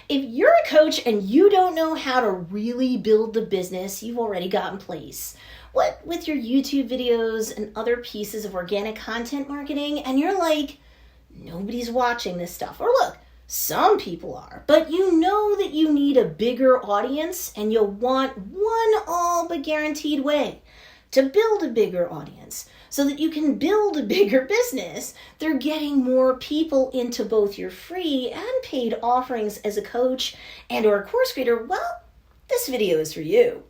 If you're a coach and you don't know how to really build the business you've already got in place, what with your YouTube videos and other pieces of organic content marketing, and you're like, nobody's watching this stuff. Or look, some people are, but you know that you need a bigger audience and you'll want one all but guaranteed way to build a bigger audience so that you can build a bigger business through getting more people into both your free and paid offerings as a coach and or a course creator. Well, this video is for you.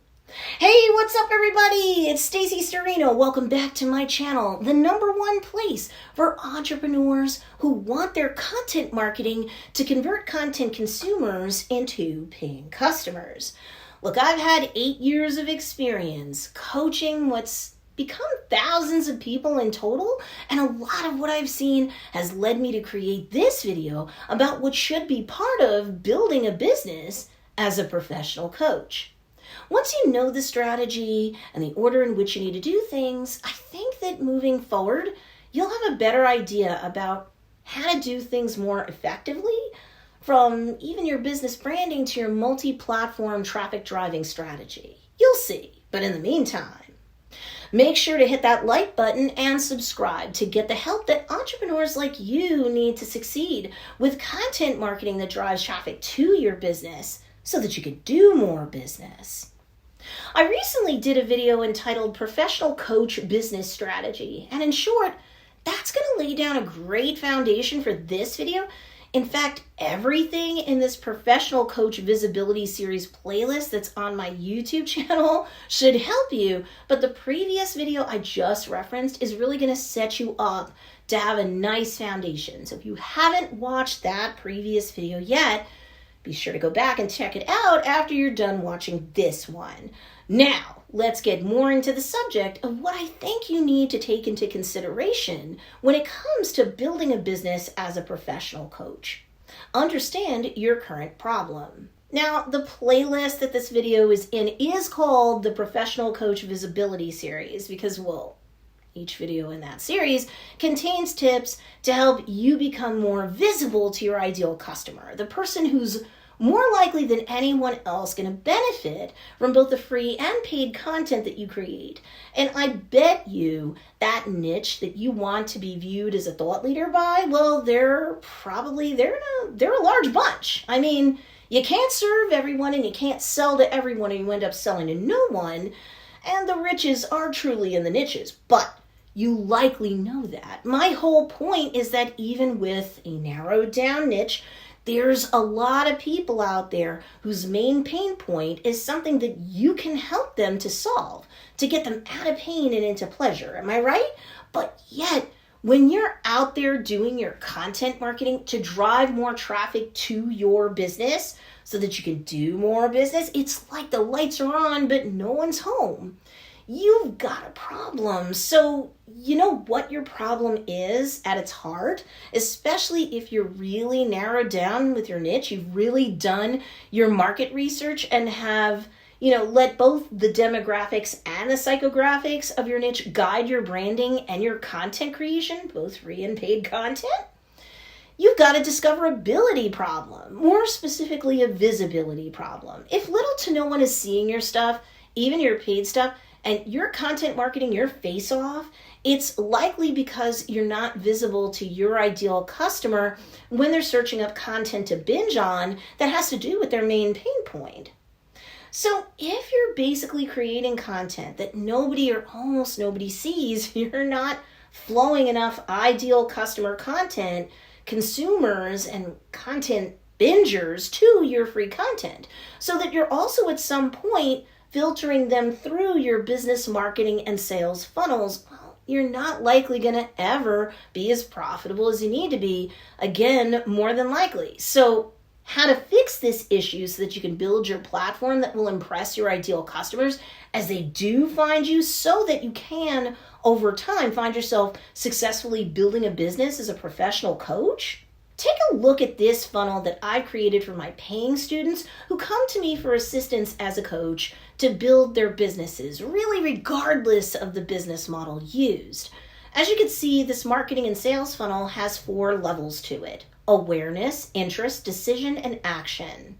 Hey, what's up everybody? It's Stacy Storino. Welcome back to my channel, the #1 place for entrepreneurs who want their content marketing to convert content consumers into paying customers. Look, I've had 8 years of experience coaching what's become thousands of people in total, and a lot of what I've seen has led me to create this video about what should be part of building a business as a professional coach. Once you know the strategy and the order in which you need to do things, I think that moving forward, you'll have a better idea about how to do things more effectively, from even your business branding to your multi-platform traffic driving strategy. You'll see. But in the meantime, make sure to hit that like button and subscribe to get the help that entrepreneurs like you need to succeed with content marketing that drives traffic to your business so that you can do more business. I recently did a video entitled Professional Coach Business Strategy, and in short, that's going to lay down a great foundation for this video. In fact, everything in this Professional Coach Visibility Series playlist that's on my YouTube channel should help you, but the previous video I just referenced is really going to set you up to have a nice foundation. So if you haven't watched that previous video yet, be sure to go back and check it out after you're done watching this one. Now, let's get more into the subject of what I think you need to take into consideration when it comes to building a business as a professional coach. Understand your current problem. Now, the playlist that this video is in is called the Professional Coach Visibility Series because, well, each video in that series contains tips to help you become more visible to your ideal customer, the person who's more likely than anyone else going to benefit from both the free and paid content that you create. And I bet you that niche that you want to be viewed as a thought leader by, well, they're a large bunch. I mean, you can't serve everyone and you can't sell to everyone and you end up selling to no one. And the riches are truly in the niches, but you likely know that. My whole point is that even with a narrowed down niche, there's a lot of people out there whose main pain point is something that you can help them to solve, to get them out of pain and into pleasure. Am I right? But yet, when you're out there doing your content marketing to drive more traffic to your business so that you can do more business, it's like the lights are on, but no one's home. You've got a problem. So you know what your problem is at its heart, especially if you're really narrowed down with your niche. You've really done your market research and have, let both the demographics and the psychographics of your niche guide your branding and your content creation, both free and paid content. You've got a discoverability problem, more specifically a visibility problem. If little to no one is seeing your stuff, even your paid stuff, and you're content marketing your face off, it's likely because you're not visible to your ideal customer when they're searching up content to binge on that has to do with their main pain point. So if you're basically creating content that nobody or almost nobody sees, you're not flowing enough ideal customer content, consumers, and content bingers to your free content, so that you're also at some point filtering them through your business marketing and sales funnels, well, you're not likely going to ever be as profitable as you need to be, again, more than likely. So how to fix this issue so that you can build your platform that will impress your ideal customers as they do find you, so that you can, over time, find yourself successfully building a business as a professional coach? Take a look at this funnel that I've created for my paying students who come to me for assistance as a coach to build their businesses, really regardless of the business model used. As you can see, this marketing and sales funnel has 4 levels to it. awareness, interest, decision, and action.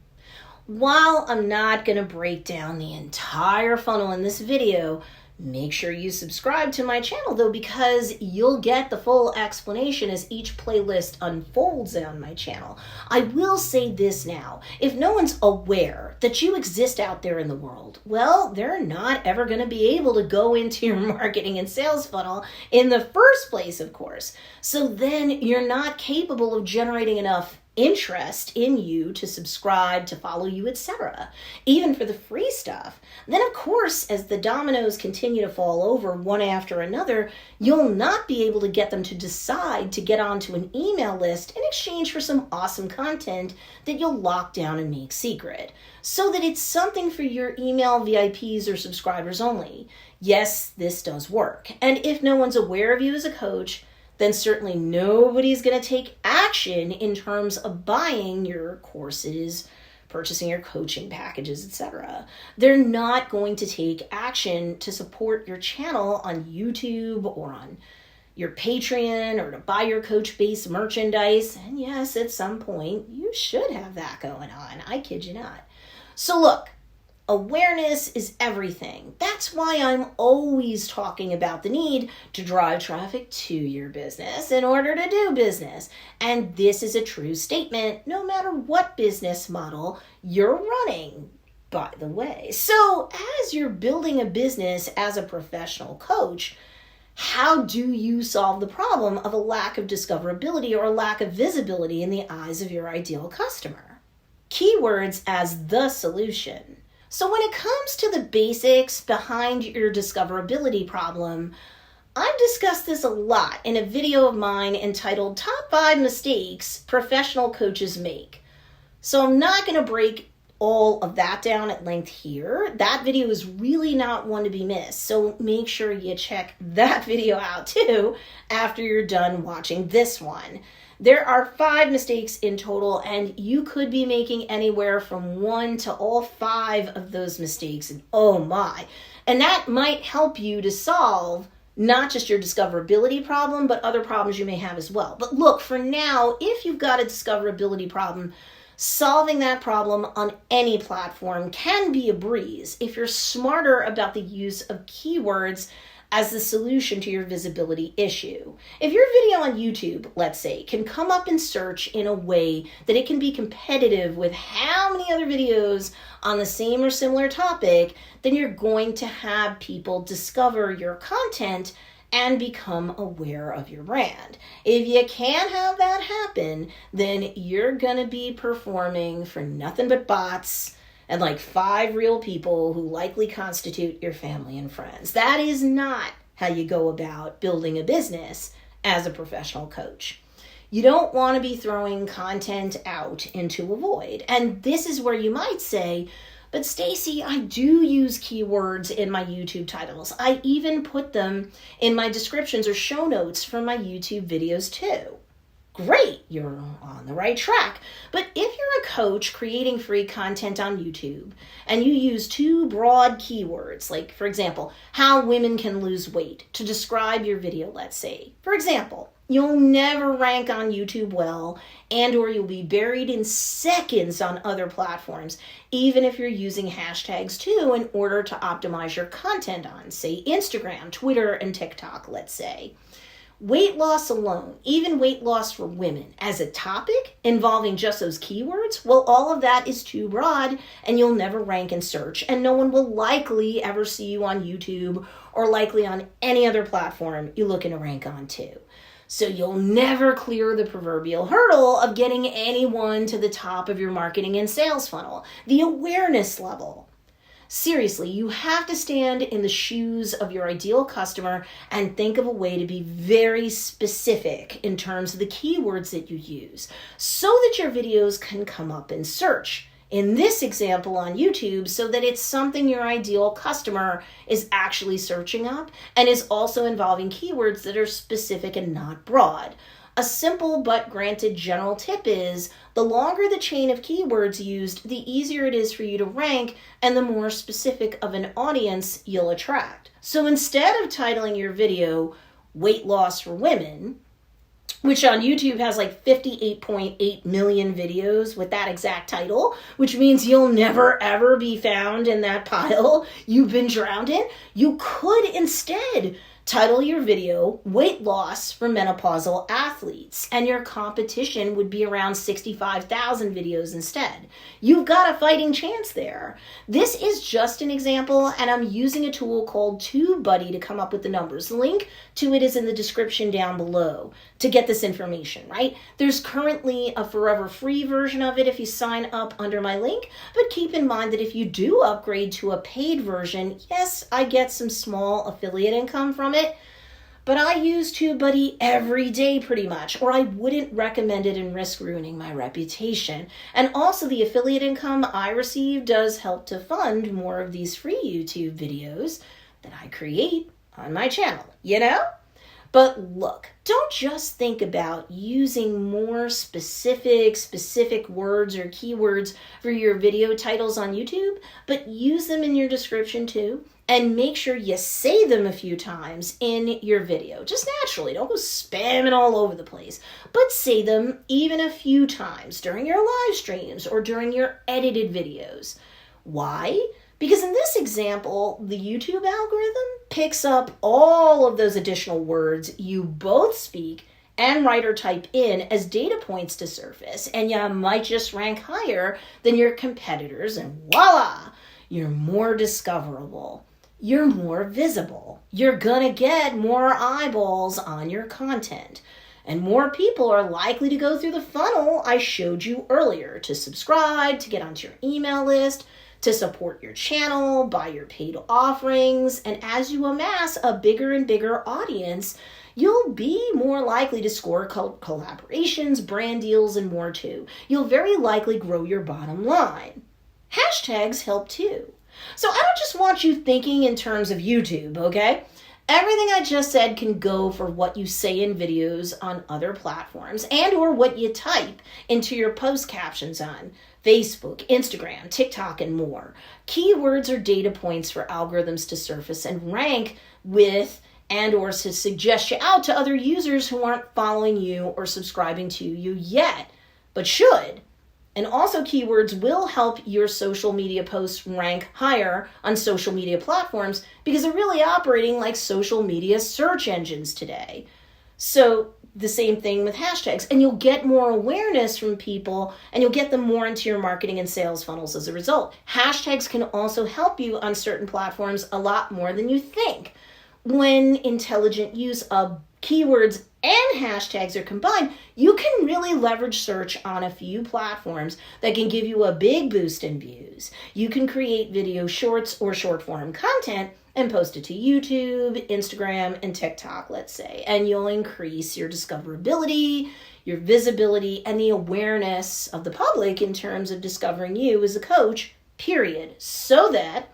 While I'm not going to break down the entire funnel in this video, make sure you subscribe to my channel though, because you'll get the full explanation as each playlist unfolds on my channel. I will say this now, if no one's aware that you exist out there in the world, well, they're not ever going to be able to go into your marketing and sales funnel in the first place, of course. So then you're not capable of generating enough interest in you to subscribe, to follow you, etc. Even for the free stuff. Then of course, as the dominoes continue to fall over one after another, you'll not be able to get them to decide to get onto an email list in exchange for some awesome content that you'll lock down and make secret, so that it's something for your email VIPs or subscribers only. Yes, this does work. And if no one's aware of you as a coach, then certainly nobody's going to take action in terms of buying your courses, purchasing your coaching packages, etc. They're not going to take action to support your channel on YouTube or on your Patreon or to buy your coach-based merchandise. And yes, at some point, you should have that going on. I kid you not. So look, awareness is everything. That's why I'm always talking about the need to drive traffic to your business in order to do business. And this is a true statement no matter what business model you're running, by the way. So as you're building a business as a professional coach, how do you solve the problem of a lack of discoverability or a lack of visibility in the eyes of your ideal customer? Keywords as the solution. So when it comes to the basics behind your discoverability problem, I've discussed this a lot in a video of mine entitled Top 5 Mistakes Professional Coaches Make. So I'm not going to break all of that down at length here. That video is really not one to be missed. So make sure you check that video out too after you're done watching this one. There are 5 mistakes in total, and you could be making anywhere from 1 to all 5 of those mistakes. And oh my. And that might help you to solve not just your discoverability problem, but other problems you may have as well. But look, for now, if you've got a discoverability problem, solving that problem on any platform can be a breeze if you're smarter about the use of keywords as the solution to your visibility issue. If your video on YouTube, let's say, can come up in search in a way that it can be competitive with how many other videos on the same or similar topic, then you're going to have people discover your content and become aware of your brand. If you can't have that happen, then you're gonna be performing for nothing but bots and like 5 real people who likely constitute your family and friends. That is not how you go about building a business as a professional coach. You don't want to be throwing content out into a void. And this is where you might say, but Stacy, I do use keywords in my YouTube titles. I even put them in my descriptions or show notes for my YouTube videos too. Great, you're on the right track. But if you're a coach creating free content on YouTube and you use 2 broad keywords, like for example, how women can lose weight to describe your video, let's say. For example, you'll never rank on YouTube well, and or you'll be buried in seconds on other platforms, even if you're using hashtags too in order to optimize your content on, say, Instagram, Twitter, and TikTok, let's say. Weight loss alone, even weight loss for women, as a topic involving just those keywords, well, all of that is too broad and you'll never rank in search, and no one will likely ever see you on YouTube or likely on any other platform you're looking to rank on too. So you'll never clear the proverbial hurdle of getting anyone to the top of your marketing and sales funnel, the awareness level. Seriously, you have to stand in the shoes of your ideal customer and think of a way to be very specific in terms of the keywords that you use so that your videos can come up in search. In this example on YouTube, so that it's something your ideal customer is actually searching up and is also involving keywords that are specific and not broad. A simple but granted general tip is the longer the chain of keywords used, the easier it is for you to rank and the more specific of an audience you'll attract. So instead of titling your video, Weight Loss for Women, which on YouTube has like 58.8 million videos with that exact title, which means you'll never ever be found in that pile you've been drowned in. You could instead title your video "Weight Loss for Menopausal Athletes," and your competition would be around 65,000 videos instead. You've got a fighting chance there. This is just an example, and I'm using a tool called TubeBuddy to come up with the numbers. The link to it is in the description down below to get this information, right? There's currently a forever free version of it if you sign up under my link, but keep in mind that if you do upgrade to a paid version, yes, I get some small affiliate income from it, but I use TubeBuddy every day pretty much, or I wouldn't recommend it and risk ruining my reputation. And also the affiliate income I receive does help to fund more of these free YouTube videos that I create on my channel, you know? But look, don't just think about using more specific words or keywords for your video titles on YouTube, but use them in your description too. And make sure you say them a few times in your video. Just naturally, don't go spamming all over the place. But say them even a few times during your live streams or during your edited videos. Why? Because in this example, the YouTube algorithm picks up all of those additional words you both speak and write or type in as data points to surface. And you might just rank higher than your competitors, and voila, you're more discoverable. You're more visible. You're gonna get more eyeballs on your content. And more people are likely to go through the funnel I showed you earlier to subscribe, to get onto your email list, to support your channel, buy your paid offerings. And as you amass a bigger and bigger audience, you'll be more likely to score collaborations, brand deals, and more too. You'll very likely grow your bottom line. Hashtags help too. So I don't just want you thinking in terms of YouTube, okay? Everything I just said can go for what you say in videos on other platforms and or what you type into your post captions on Facebook, Instagram, TikTok, and more. Keywords are data points for algorithms to surface and rank with and or to suggest you out to other users who aren't following you or subscribing to you yet, but should. And also keywords will help your social media posts rank higher on social media platforms because they're really operating like social media search engines today. So the same thing with hashtags, and you'll get more awareness from people and you'll get them more into your marketing and sales funnels as a result. Hashtags can also help you on certain platforms a lot more than you think. When intelligent use of keywords and hashtags are combined, you can really leverage search on a few platforms that can give you a big boost in views. You can create video shorts or short form content and post it to YouTube, Instagram, and TikTok, let's say, and you'll increase your discoverability, your visibility, and the awareness of the public in terms of discovering you as a coach, period, so that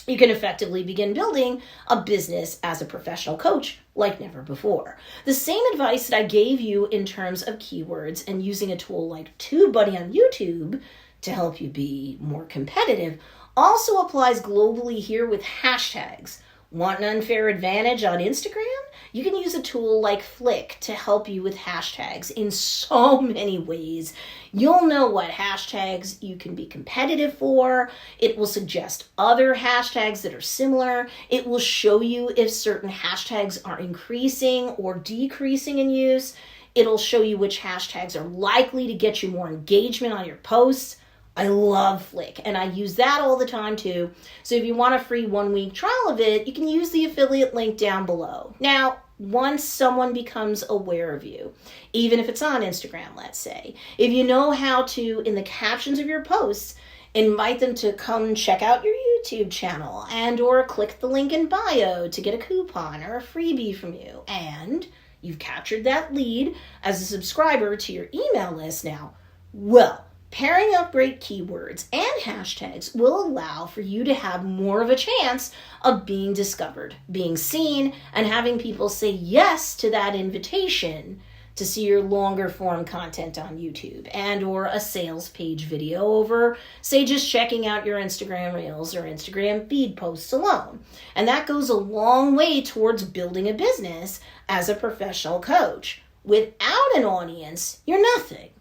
you can effectively begin building a business as a professional coach like never before. The same advice that I gave you in terms of keywords and using a tool like TubeBuddy on YouTube to help you be more competitive also applies globally here with hashtags. Want an unfair advantage on Instagram? You can use a tool like Flick to help you with hashtags in so many ways. You'll know what hashtags you can be competitive for. It will suggest other hashtags that are similar. It will show you if certain hashtags are increasing or decreasing in use. It'll show you which hashtags are likely to get you more engagement on your posts. I love Flick, and I use that all the time too. So if you want a free 1-week trial of it, you can use the affiliate link down below. Now, once someone becomes aware of you, even if it's on Instagram, let's say, if you know how to, in the captions of your posts, invite them to come check out your YouTube channel and or click the link in bio to get a coupon or a freebie from you, and you've captured that lead as a subscriber to your email list now, well, pairing up great keywords and hashtags will allow for you to have more of a chance of being discovered, being seen, and having people say yes to that invitation to see your longer form content on YouTube and or a sales page video over, say, just checking out your Instagram Reels or Instagram feed posts alone. And that goes a long way towards building a business as a professional coach. Without an audience, you're nothing.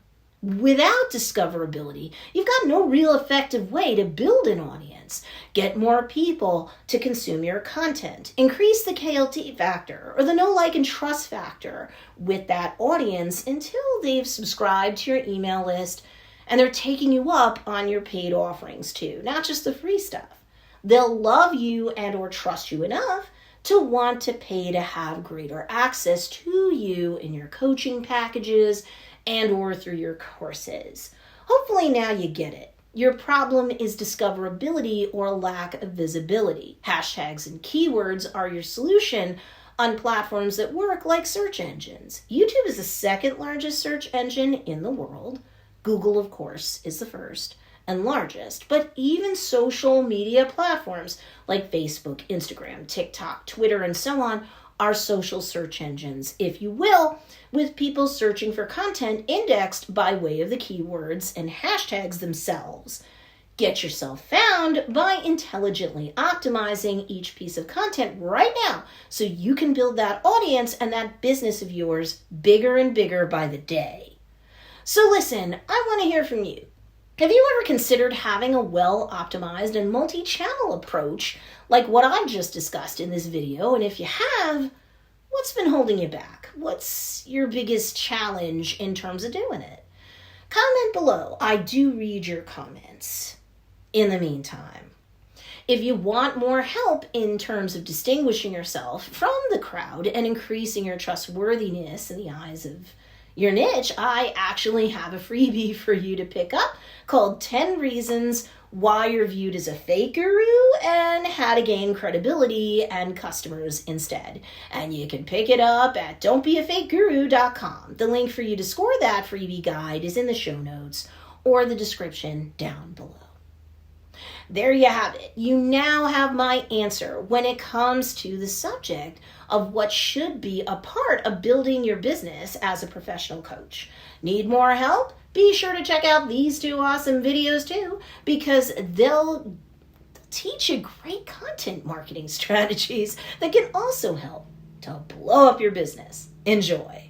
Without discoverability, you've got no real effective way to build an audience, get more people to consume your content, increase the KLT factor or the know, like, and trust factor with that audience until they've subscribed to your email list and they're taking you up on your paid offerings too, not just the free stuff. They'll love you and or trust you enough to want to pay to have greater access to you in your coaching packages and or through your courses. Hopefully now you get it. Your problem is discoverability or lack of visibility. Hashtags and keywords are your solution on platforms that work like search engines. YouTube is the second largest search engine in the world. Google, of course, is the first and largest, but even social media platforms like Facebook, Instagram, TikTok, Twitter, and so on are social search engines, if you will, with people searching for content indexed by way of the keywords and hashtags themselves. Get yourself found by intelligently optimizing each piece of content right now so you can build that audience and that business of yours bigger and bigger by the day. So listen, I want to hear from you. Have you ever considered having a well-optimized and multi-channel approach like what I just discussed in this video? And if you have, what's been holding you back? What's your biggest challenge in terms of doing it? Comment below. I do read your comments. In the meantime, if you want more help in terms of distinguishing yourself from the crowd and increasing your trustworthiness in the eyes of your niche, I actually have a freebie for you to pick up called 10 Reasons Why You're Viewed as a Fake Guru and How to Gain Credibility and Customers Instead. And you can pick it up at don'tbeafakeguru.com. The link for you to score that freebie guide is in the show notes or the description down below. There you have it. You now have my answer when it comes to the subject of what should be a part of building your business as a professional coach. Need more help? Be sure to check out these two awesome videos too, because they'll teach you great content marketing strategies that can also help to blow up your business. Enjoy.